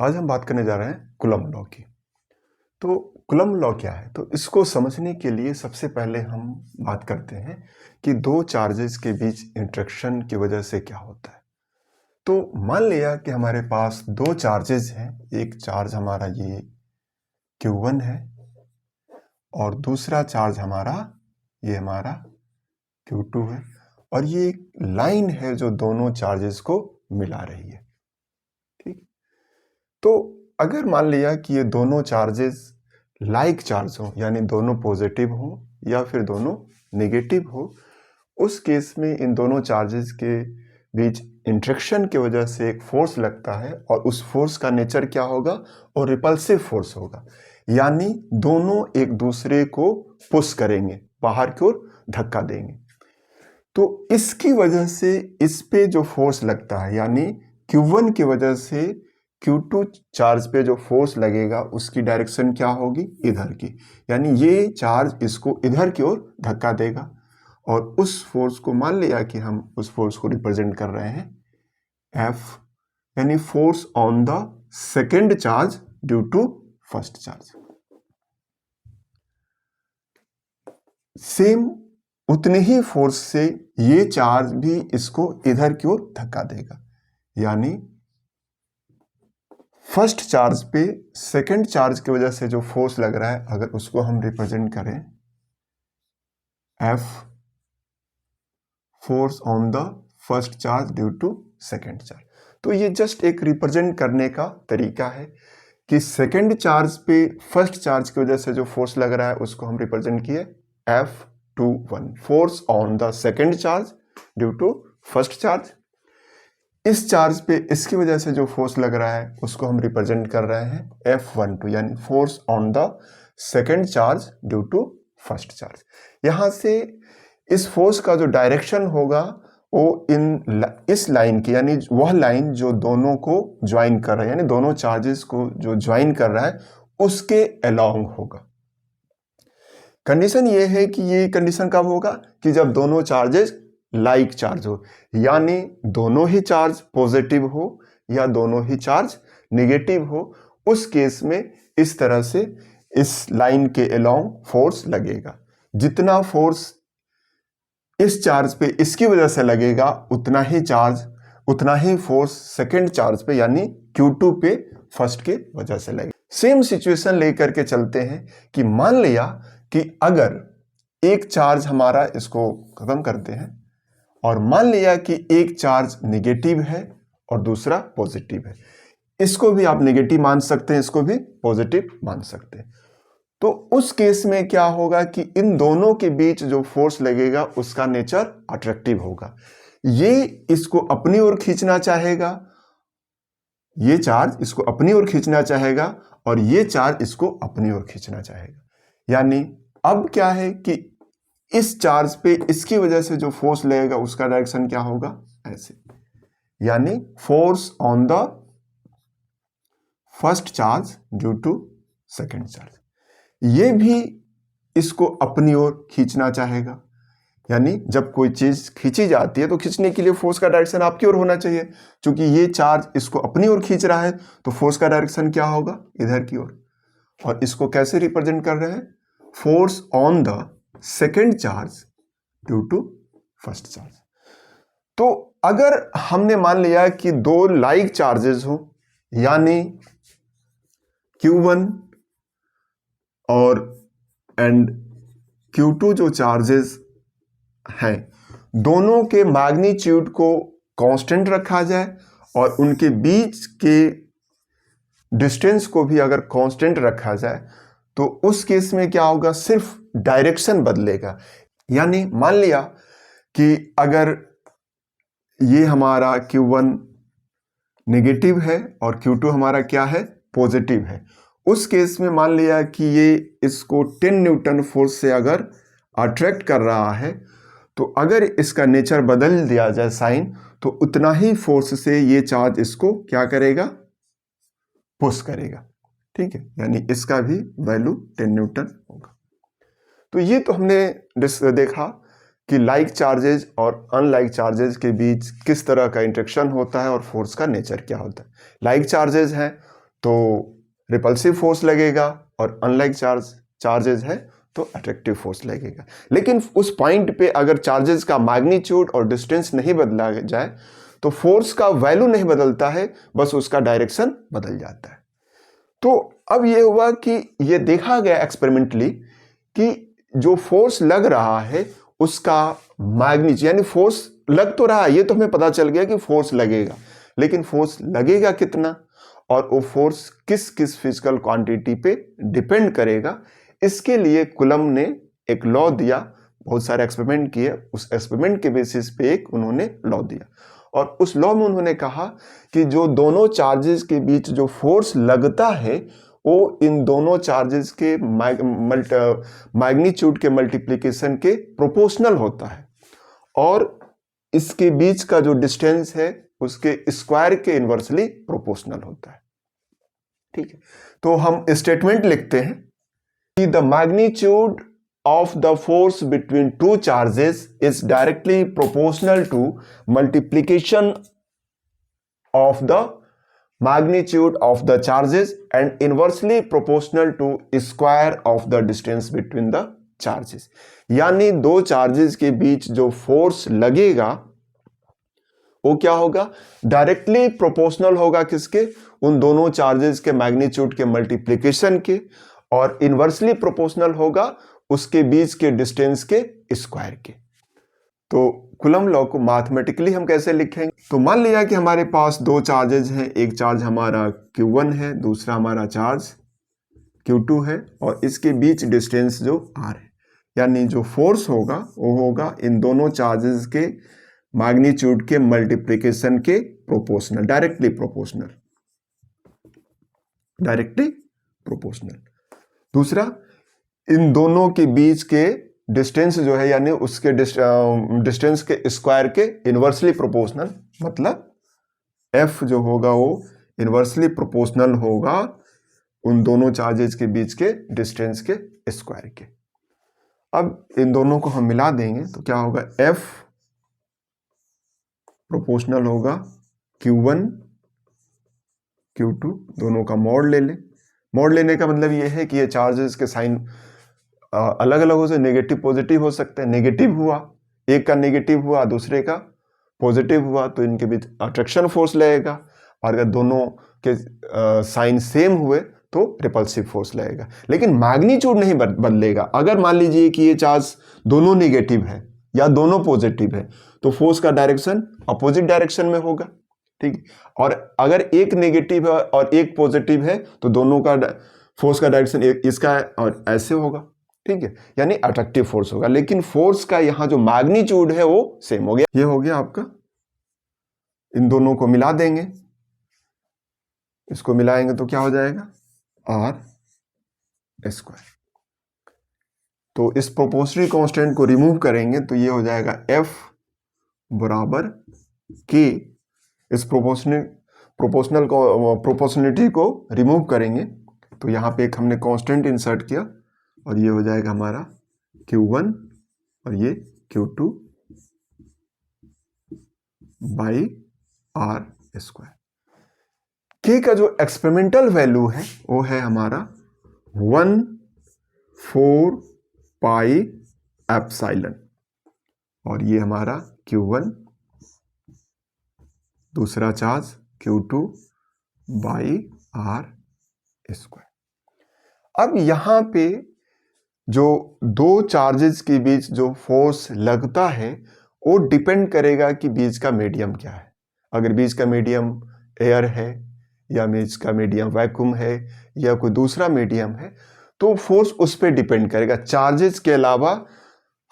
आज हम बात करने जा रहे हैं कूलम्ब लॉ की। तो कूलम्ब लॉ क्या है? तो इसको समझने के लिए सबसे पहले हम बात करते हैं कि दो चार्जेस के बीच इंटरेक्शन की वजह से क्या होता है। तो मान लिया कि हमारे पास दो चार्जेस हैं, एक चार्ज हमारा ये Q1 है और दूसरा चार्ज हमारा ये हमारा Q2 है, और ये एक लाइन है जो दोनों चार्जेस को मिला रही है। ठीक, तो अगर मान लिया कि ये दोनों चार्जेस लाइक चार्ज हो, यानी दोनों पॉजिटिव हो या फिर दोनों नेगेटिव हो, उस केस में इन दोनों चार्जेस के बीच इंट्रैक्शन की वजह से एक फोर्स लगता है और उस फोर्स का नेचर क्या होगा? और रिपल्सिव फोर्स होगा, यानी दोनों एक दूसरे को पुश करेंगे, बाहर की ओर धक्का देंगे। तो इसकी वजह से इस पे जो फोर्स लगता है, यानी Q1 की वजह से Q2 चार्ज पे जो फोर्स लगेगा उसकी डायरेक्शन क्या होगी? इधर की, यानी ये चार्ज इसको इधर की ओर धक्का देगा। और उस फोर्स को मान लिया कि हम उस फोर्स को रिप्रेजेंट कर रहे हैं F, यानी force on the second charge due to first charge. Same उतने ही फोर्स से ये चार्ज भी इसको इधर की ओर धक्का देगा, यानी फर्स्ट चार्ज पे सेकंड चार्ज की वजह से जो फोर्स लग रहा है, अगर उसको हम रिप्रेजेंट करें F, force on the first charge due to second charge. तो ये जस्ट एक रिप्रेजेंट करने का तरीका है कि सेकंड चार्ज पे फर्स्ट चार्ज की वजह से जो फोर्स लग रहा है उसको हम रिप्रेजेंट किए F21, force on the second charge due to first charge. इस चार्ज पे इसकी वजह से जो फोर्स लग रहा है उसको हम रिप्रेजेंट कर रहे हैं F12, यानी force on the second charge due to first charge. यहां से इस फोर्स का जो डायरेक्शन होगा वो इस लाइन की, यानी वह लाइन जो दोनों को ज्वाइन कर रहा है, यानी दोनों चार्जेस को जो ज्वाइन कर रहा है उसके अलोंग होगा। कंडीशन ये है कि ये कंडीशन कब होगा? कि जब दोनों चार्जेस लाइक चार्ज हो, यानी दोनों ही चार्ज पॉजिटिव हो या दोनों ही चार्ज नेगेटिव हो। उस केस में इस तरह से इस लाइन के अलोंग फोर्स लगेगा। जितना फोर्स इस चार्ज पे इसकी वजह से लगेगा उतना ही फोर्स सेकंड चार्ज पे, यानी Q2 पे फर्स्ट के वजह से लगेगा। सेम सिचुएशन लेकर के चलते हैं कि मान लिया कि अगर एक चार्ज हमारा, इसको खत्म करते हैं, और मान लिया कि एक चार्ज नेगेटिव है और दूसरा पॉजिटिव है। इसको भी आप नेगेटिव मान सकते हैं, इसको भी पॉजिटिव मान सकते हैं। तो उस केस में क्या होगा कि इन दोनों के बीच जो फोर्स लगेगा उसका नेचर अट्रैक्टिव होगा। ये इसको अपनी ओर खींचना चाहेगा, ये चार्ज इसको अपनी ओर खींचना चाहेगा और ये चार्ज इसको अपनी ओर खींचना चाहेगा। यानी अब क्या है कि इस चार्ज पे इसकी वजह से जो फोर्स लगेगा उसका डायरेक्शन क्या होगा? ऐसे, यानी force on the first charge due to second charge. ये भी इसको अपनी ओर खींचना चाहेगा, यानी जब कोई चीज खींची जाती है तो खींचने के लिए फोर्स का डायरेक्शन आपकी ओर होना चाहिए। क्योंकि ये चार्ज इसको अपनी ओर खींच रहा है तो फोर्स का डायरेक्शन क्या होगा? इधर की ओर। और इसको कैसे रिप्रेजेंट कर रहे हैं? Force on the second charge due to first charge. तो अगर हमने मान लिया कि दो लाइक चार्जेस हो, यानी Q1 और Q2 जो चार्जेस हैं, दोनों के मैग्नीट्यूड को कांस्टेंट रखा जाए और उनके बीच के डिस्टेंस को भी अगर कांस्टेंट रखा जाए तो उस केस में क्या होगा? सिर्फ डायरेक्शन बदलेगा। यानी मान लिया कि अगर ये हमारा Q1 नेगेटिव है और Q2 हमारा क्या है? पॉजिटिव है। उस केस में मान लिया कि ये इसको 10 न्यूटन फोर्स से अगर अट्रैक्ट कर रहा है, तो अगर इसका नेचर बदल दिया जाए साइन, तो उतना ही फोर्स से ये चार्ज इसको क्या करेगा? पुश करेगा। ठीक है, यानी इसका भी वैल्यू 10 न्यूटन होगा। तो ये तो हमने देखा कि लाइक चार्जेज और अनलाइक चार्जेज के बीच किस तरह का इंटरेक्शन होता है और फोर्स का नेचर क्या होता है। लाइक चार्जेज हैं तो रिपल्सिव फोर्स लगेगा, और अनलाइक चार्जेस है तो अट्रैक्टिव फोर्स लगेगा। लेकिन उस पॉइंट पे अगर चार्जेस का मैग्नीट्यूड और डिस्टेंस नहीं बदला जाए तो फोर्स का वैल्यू नहीं बदलता है, बस उसका डायरेक्शन बदल जाता है। तो अब ये हुआ कि ये देखा गया एक्सपेरिमेंटली कि जो फोर्स लग रहा है उसका मैग्नीट्यूड, यानी फोर्स लग तो रहा है, ये तो हमें पता चल गया कि फोर्स लगेगा, लेकिन फोर्स लगेगा कितना और वो फोर्स किस किस फिजिकल क्वांटिटी पे डिपेंड करेगा, इसके लिए कुलम ने एक लॉ दिया। बहुत सारे एक्सपेरिमेंट किए, उस एक्सपेरिमेंट के बेसिस पे एक उन्होंने लॉ दिया, और उस लॉ में उन्होंने कहा कि जो दोनों चार्जेस के बीच जो फोर्स लगता है वो इन दोनों चार्जेस के मैग्नीट्यूड के मल्टीप्लिकेशन के प्रोपोर्शनल होता है, और इसके बीच का जो डिस्टेंस है उसके स्क्वायर के इनवर्सली प्रोपोर्शनल होता है। ठीक है, तो हम स्टेटमेंट लिखते हैं कि the magnitude of the force between two charges is directly proportional to multiplication of the magnitude of the charges and inversely proportional to square of the distance between the charges। यानी दो charges के बीच जो force लगेगा वो क्या होगा, directly proportional होगा किसके, उन दोनों चार्जेस के मैग्नीट्यूड के मल्टीप्लिकेशन के, और इनवर्सली प्रोपोर्शनल होगा उसके बीच के डिस्टेंस के स्क्वायर के। तो कुलम लॉ को मैथमेटिकली हम कैसे लिखेंगे, तो मान लिया कि हमारे पास दो चार्जेस हैं, एक चार्ज हमारा Q1 है, दूसरा हमारा चार्ज Q2 है, और इसके बीच डिस्टेंस जो R है, यानी जो फोर्स होगा वो होगा इन दोनों चार्जेस के मैग्नीट्यूड के मल्टीप्लिकेशन के प्रोपोर्शनल, डायरेक्टली प्रोपोर्शनल। दूसरा, इन दोनों के बीच के डिस्टेंस जो है, यानी उसके डिस्टेंस के स्क्वायर के इनवर्सली प्रोपोर्शनल, मतलब F जो होगा वो इनवर्सली प्रोपोर्शनल होगा उन दोनों चार्जेस के बीच के डिस्टेंस के स्क्वायर के। अब इन दोनों को हम मिला देंगे तो क्या होगा, F प्रोपोर्शनल होगा Q1 Q2, दोनों का मॉड ले ले। मॉड लेने का मतलब ये है कि ये चार्जेस के साइन अलग अलग हो सकते, नेगेटिव पॉजिटिव हो सकते हैं। नेगेटिव हुआ, एक का नेगेटिव हुआ दूसरे का पॉजिटिव हुआ तो इनके बीच अट्रैक्शन फोर्स लगेगा, और अगर दोनों के साइन सेम हुए तो रिपल्सिव फोर्स लगेगा। लेकिन मैग्नीट्यूड नहीं बदलेगा। अगर मान लीजिए कि ये चार्ज दोनों नेगेटिव है या दोनों पॉजिटिव है तो फोर्स का डायरेक्शन अपोजिट डायरेक्शन में होगा। ठीक, और अगर एक नेगेटिव है और एक पॉजिटिव है तो दोनों का फोर्स का डायरेक्शन इसका और ऐसे होगा। ठीक है, यानी अट्रैक्टिव फोर्स होगा, लेकिन फोर्स का यहां जो मैग्नीट्यूड है वो सेम हो गया। ये हो गया आपका, इन दोनों को मिला देंगे, इसको मिलाएंगे तो क्या हो जाएगा, R स्क्वायर। तो इस प्रोपोर्शनल कांस्टेंट को रिमूव करेंगे तो ये हो जाएगा F बराबर K। इस प्रोपोर्शनलिटी को रिमूव करेंगे तो यहाँ पे एक हमने कांस्टेंट इंसर्ट किया और ये हो जाएगा हमारा Q1 और ये Q2 by R square. K का जो एक्सपेरिमेंटल वैल्यू है वो है हमारा 1/4 पाई एप्सिलॉन, और ये हमारा Q1, दूसरा charge Q2 by R square. अब यहां पे जो दो चार्जेस के बीच जो फोर्स लगता है वो डिपेंड करेगा कि बीच का मीडियम क्या है। अगर बीच का मीडियम एयर है या बीच का मीडियम वैक्यूम है या कोई दूसरा मीडियम है तो फोर्स उस पर डिपेंड करेगा। चार्जेस के अलावा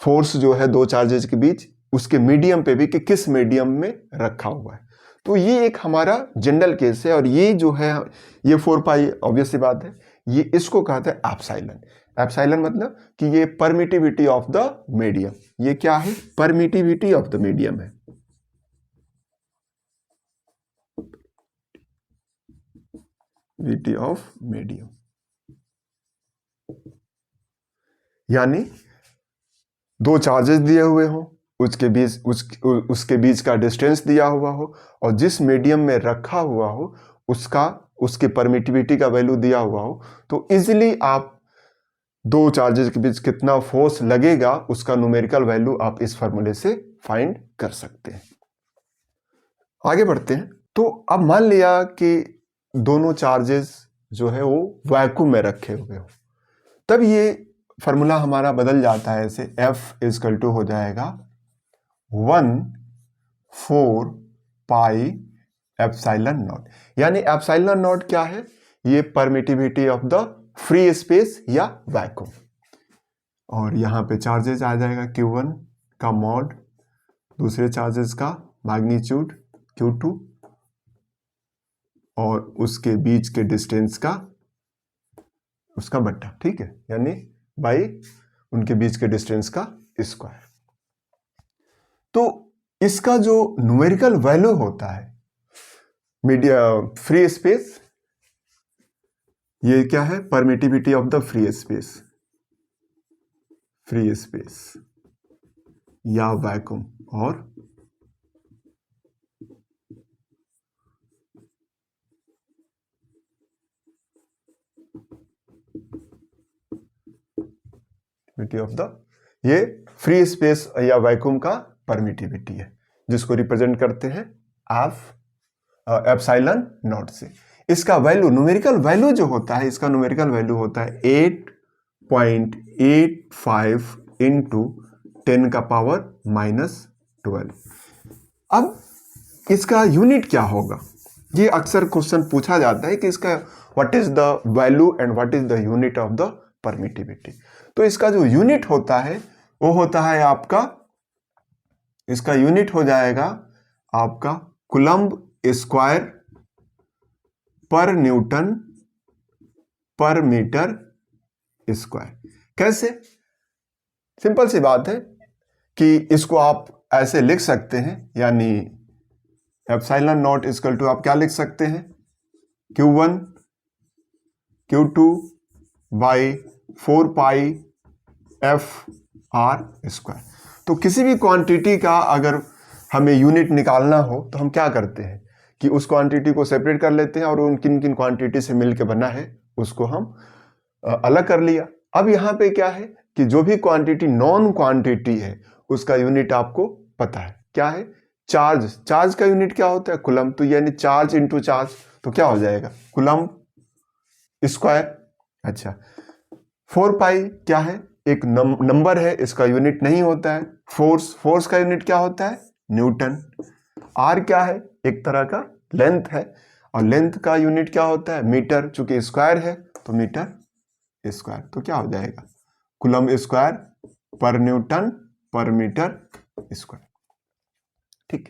फोर्स जो है दो चार्जेस के बीच उसके मीडियम पे भी कि किस मीडियम में रखा हुआ है। तो ये एक हमारा जनरल केस है, और ये जो है ये 4 पाई ऑब्वियस सी बात है, ये इसको कहते हैं एप्सिलॉन। एप्सिलॉन मतलब कि ये परमिटिविटी ऑफ द मीडियम। ये क्या है, परमिटिविटी ऑफ द मीडियम है। विटी ऑफ मीडियम यानी दो चार्जेस दिए हुए हो, उसके बीच का डिस्टेंस दिया हुआ हो और जिस मीडियम में रखा हुआ हो उसका उसके परमिटिविटी का वैल्यू दिया हुआ हो तो इजीली आप दो चार्जेस के बीच कितना फोर्स लगेगा उसका न्यूमेरिकल वैल्यू आप इस फॉर्मूले से फाइंड कर सकते हैं। आगे बढ़ते हैं। तो अब मान लिया कि दोनों चार्जेस जो है वो वैक्यूम में रखे हुए हो, तब ये फॉर्मूला हमारा बदल जाता है। ऐसे F इजकल टू हो जाएगा 1/4 पाई एप्सिलॉन नॉट। यानी एप्सिलॉन नॉट क्या है? ये permittivity of the free space या वैक्यूम। और यहां पे चार्जेस आ जाएगा Q1 का मॉड, दूसरे चार्जेस का मैग्नीट्यूड Q2 और उसके बीच के डिस्टेंस का उसका बट्टा, ठीक है, यानी बाई उनके बीच के डिस्टेंस का स्क्वायर। तो इसका जो न्यूमेरिकल वैल्यू होता है मीडिया फ्री स्पेस, ये क्या है? Permittivity of the free space या वैक्यूम और ऑफ द, ये फ्री स्पेस या वैक्यूम का परमिटिविटी है जिसको रिप्रेजेंट करते हैं एप्सिलॉन नॉट से। इसका वैल्यू न्यूमेरिकल वैल्यू जो होता है, इसका न्यूमेरिकल वैल्यू होता है 8.85 इंटू 10 का पावर -12। अब इसका यूनिट क्या होगा? ये अक्सर क्वेश्चन पूछा जाता है कि इसका what is the value and what is the unit of the permittivity. तो इसका जो यूनिट होता है वो होता है आपका, इसका यूनिट हो जाएगा आपका कूलम्ब स्क्वायर पर न्यूटन पर मीटर स्क्वायर। कैसे? सिंपल सी बात है कि इसको आप ऐसे लिख सकते हैं, यानी एप्सिलॉन नॉट इक्वल टू आप क्या लिख सकते हैं? Q1 Q2 by 4 pi FR square. तो किसी भी क्वांटिटी का अगर हमें यूनिट निकालना हो तो हम क्या करते हैं कि उस क्वांटिटी को सेपरेट कर लेते हैं और उन किन किन क्वांटिटी से मिलकर बना है उसको हम अलग कर लिया। अब यहाँ पे क्या है कि जो भी क्वांटिटी नॉन क्वांटिटी है उसका यूनिट आपको पता है क्या है? चार्ज का यूनिट क्या होता है? कूलम्ब। तो यानी चार्ज इंटू चार्ज, तो क्या हो जाएगा? Coulomb square. अच्छा, 4 पाई क्या है? एक नंबर है, इसका यूनिट नहीं होता है। फोर्स का यूनिट क्या होता है? न्यूटन। आर क्या है? एक तरह का लेंथ है, और लेंथ का यूनिट क्या होता है? मीटर। चूंकि स्क्वायर है तो मीटर स्क्वायर। तो क्या हो जाएगा? कूलम्ब स्क्वायर पर न्यूटन पर मीटर स्क्वायर। ठीक,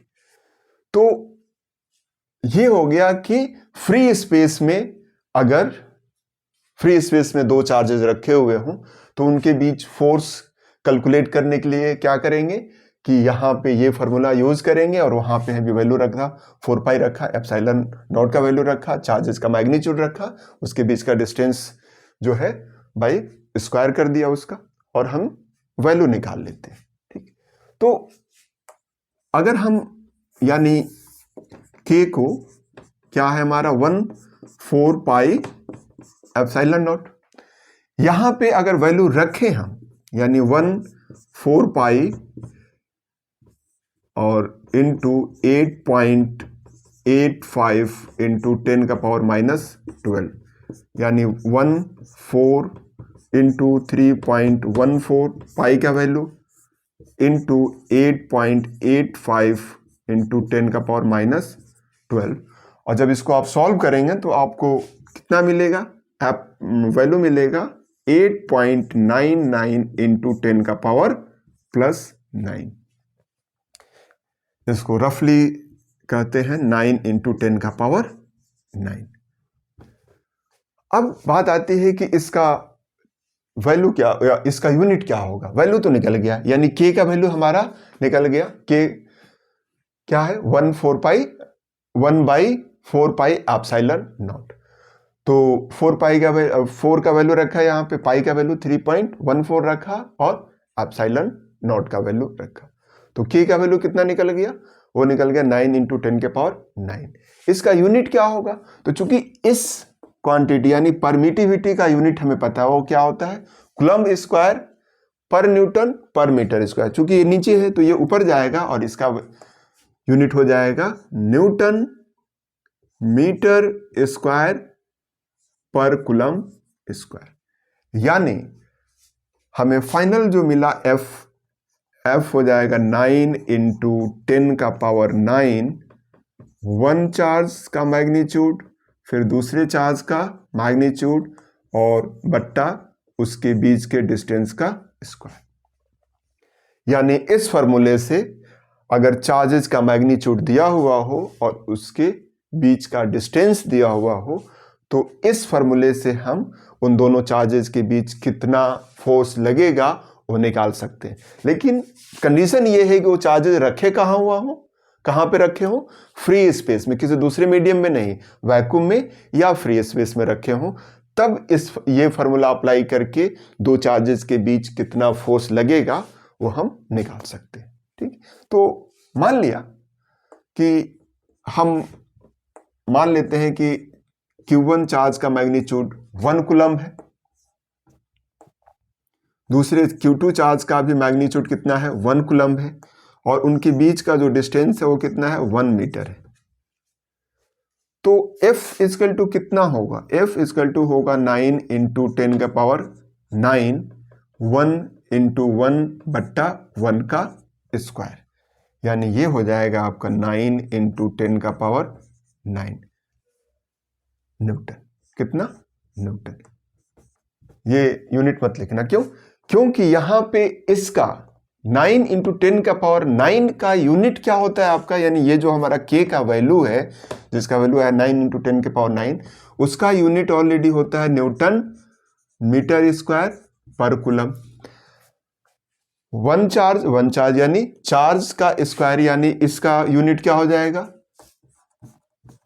तो ये हो गया कि फ्री स्पेस में, अगर फ्री स्पेस में दो चार्जेस रखे हुए हों तो उनके बीच फोर्स कैलकुलेट करने के लिए क्या करेंगे कि यहाँ पे ये फार्मूला यूज करेंगे, और वहां पे भी वैल्यू रखा 4 पाई रखा, एप्सिलॉन नॉट का वैल्यू रखा, चार्जेस का मैग्नीट्यूड रखा, उसके बीच का डिस्टेंस जो है बाई स्क्वायर कर दिया उसका, और हम वैल्यू निकाल लेते हैं। ठीक, तो अगर हम यानी k को क्या है हमारा 1/4 पाई एप्सिलॉन नॉट, यहां पे अगर वैल्यू रखें हम, यानी 1/4 पाई और इंटू 8.85 इंटू 10 का पावर -12, यानी 1/4 इंटू 3.14 पाई का वैल्यू इंटू 8.85 इंटू 10 का पावर -12। और जब इसको आप सॉल्व करेंगे तो आपको कितना मिलेगा? वैल्यू मिलेगा 8.99 इंटू 10 का पावर +9। इसको रफली कहते हैं 9 इंटू 10 का पावर 9। अब बात आती है कि इसका वैल्यू क्या, या इसका यूनिट क्या होगा? वैल्यू तो निकल गया, यानी k का वैल्यू हमारा निकल गया। k क्या है? 1/4 पाई एप्सिलॉन नॉट। तो 4 का वैल्यू रखा, यहाँ पे पाई का वैल्यू 3.14 रखा, और एप्सिलॉन नॉट का वैल्यू रखा। तो k का वैल्यू कितना निकल गया? वो निकल गया 9 इंटू 10 के पावर 9। इसका यूनिट क्या होगा? तो चूंकि इस क्वांटिटी यानी परमिटिविटी का यूनिट हमें पता है, वो क्या होता है? कूलम्ब स्क्वायर पर न्यूटन पर मीटर स्क्वायर। चूंकि ये नीचे है तो ये ऊपर जाएगा और इसका यूनिट हो जाएगा न्यूटन मीटर स्क्वायर पर कूलम्ब स्क्वायर। यानी हमें फाइनल जो मिला एफ हो जाएगा 9 इंटू 10 का पावर 9, वन चार्ज का मैग्नीट्यूड, फिर दूसरे चार्ज का मैग्नीट्यूड और बट्टा उसके बीच के डिस्टेंस का स्क्वायर। यानी इस फॉर्मूले से अगर चार्जेस का मैग्नीट्यूड दिया हुआ हो और उसके बीच का डिस्टेंस दिया हुआ हो तो इस फॉर्मूले से हम उन दोनों चार्जेस के बीच कितना फोर्स लगेगा वो निकाल सकते हैं। लेकिन कंडीशन ये है कि वो चार्जेस रखे कहाँ हुआ हो, कहाँ पे रखे हो? फ्री स्पेस में, किसी दूसरे मीडियम में नहीं, वैक्यूम में या फ्री स्पेस में रखे हो। तब ये फार्मूला अप्लाई करके दो चार्जेस के बीच कितना फोर्स लगेगा वो हम निकाल सकते हैं। ठीक, तो मान लिया कि हम मान लेते हैं कि Q1 चार्ज का मैग्नीट्यूड 1 कूलम्ब है, दूसरे Q2 चार्ज का भी मैग्नीट्यूड कितना है? 1 कूलम्ब है, और उनके बीच का जो डिस्टेंस है वो कितना है? 1 मीटर है। तो F इक्वल टू कितना होगा? F इक्वल टू होगा 9 इंटू 10 का पावर 9, 1 इंटू 1 बट्टा 1 का स्क्वायर। यानी ये हो जाएगा आपका 9 इंटू 10 का पावर 9 न्यूटन। कितना? न्यूटन। ये यूनिट मत लिखना, क्यों? क्योंकि यहां पे इसका 9 इंटू 10 का पावर 9 का यूनिट क्या होता है आपका? यानी ये जो हमारा k का वैल्यू है, जिसका वैल्यू है 9 इंटू 10 के पावर 9, उसका यूनिट ऑलरेडी होता है न्यूटन मीटर स्क्वायर पर कूलम्ब। वन चार्ज यानी चार्ज का स्क्वायर, यानी इसका यूनिट क्या हो जाएगा?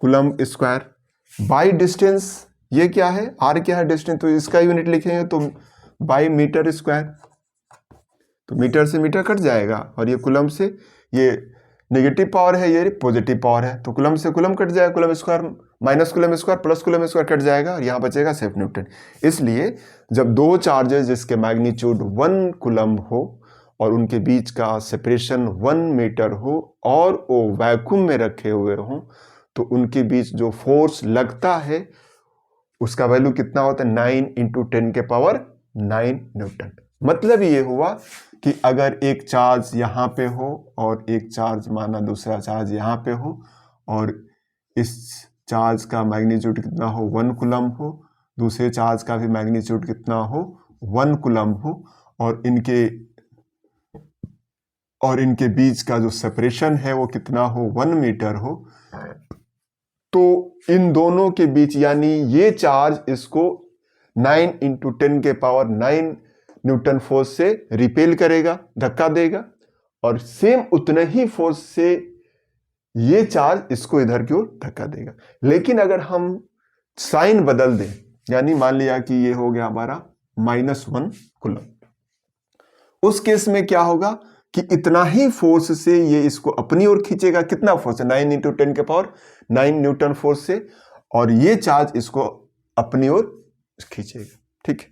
Coulomb square by distance. ये क्या है? आर क्या है? डिस्टेंस। तो इसका यूनिट लिखेंगे तो बाय मीटर स्क्वायर, तो मीटर से मीटर कट जाएगा और ये कूलम्ब से, ये नेगेटिव पावर है, ये पॉजिटिव पावर है, तो कूलम्ब से कूलम्ब कट जाएगा, coulomb square minus coulomb square plus coulomb square cut जाएगा और यहाँ बचेगा सिर्फ न्यूटन। इसलिए जब दो चार्जेस जिसके मैग्नीट्यूड 1 कूलम्ब हो और उनके बीच का सेपरेशन 1 मीटर हो और वो वैक्यूम में रखे हुए हों तो उनके बीच जो फोर्स लगता है उसका वैल्यू कितना होता है? 9 इंटू 10 के पावर 9 न्यूटन। मतलब ये हुआ कि अगर एक चार्ज यहाँ पे हो और एक चार्ज माना दूसरा चार्ज यहाँ पे हो और इस चार्ज का मैग्नीट्यूड कितना हो? 1 कूलम्ब हो, दूसरे चार्ज का भी मैग्नीट्यूड कितना हो? 1 कूलम्ब हो, और इनके बीच का जो सेपरेशन है वो कितना हो? 1 मीटर हो, तो इन दोनों के बीच यानी ये चार्ज इसको 9 इंटू 10 के पावर 9 न्यूटन फोर्स से रिपेल करेगा, धक्का देगा, और सेम उतना ही फोर्स से ये चार्ज इसको इधर की ओर धक्का देगा। लेकिन अगर हम साइन बदल दें, यानी मान लिया कि ये हो गया हमारा -1 कूलम्ब, उस केस में क्या होगा कि इतना ही फोर्स से ये इसको अपनी ओर खींचेगा। कितना फोर्स है? 9 इंटू 10 के पावर 9 न्यूटन फोर्स से, और ये चार्ज इसको अपनी ओर खींचेगा। ठीक है।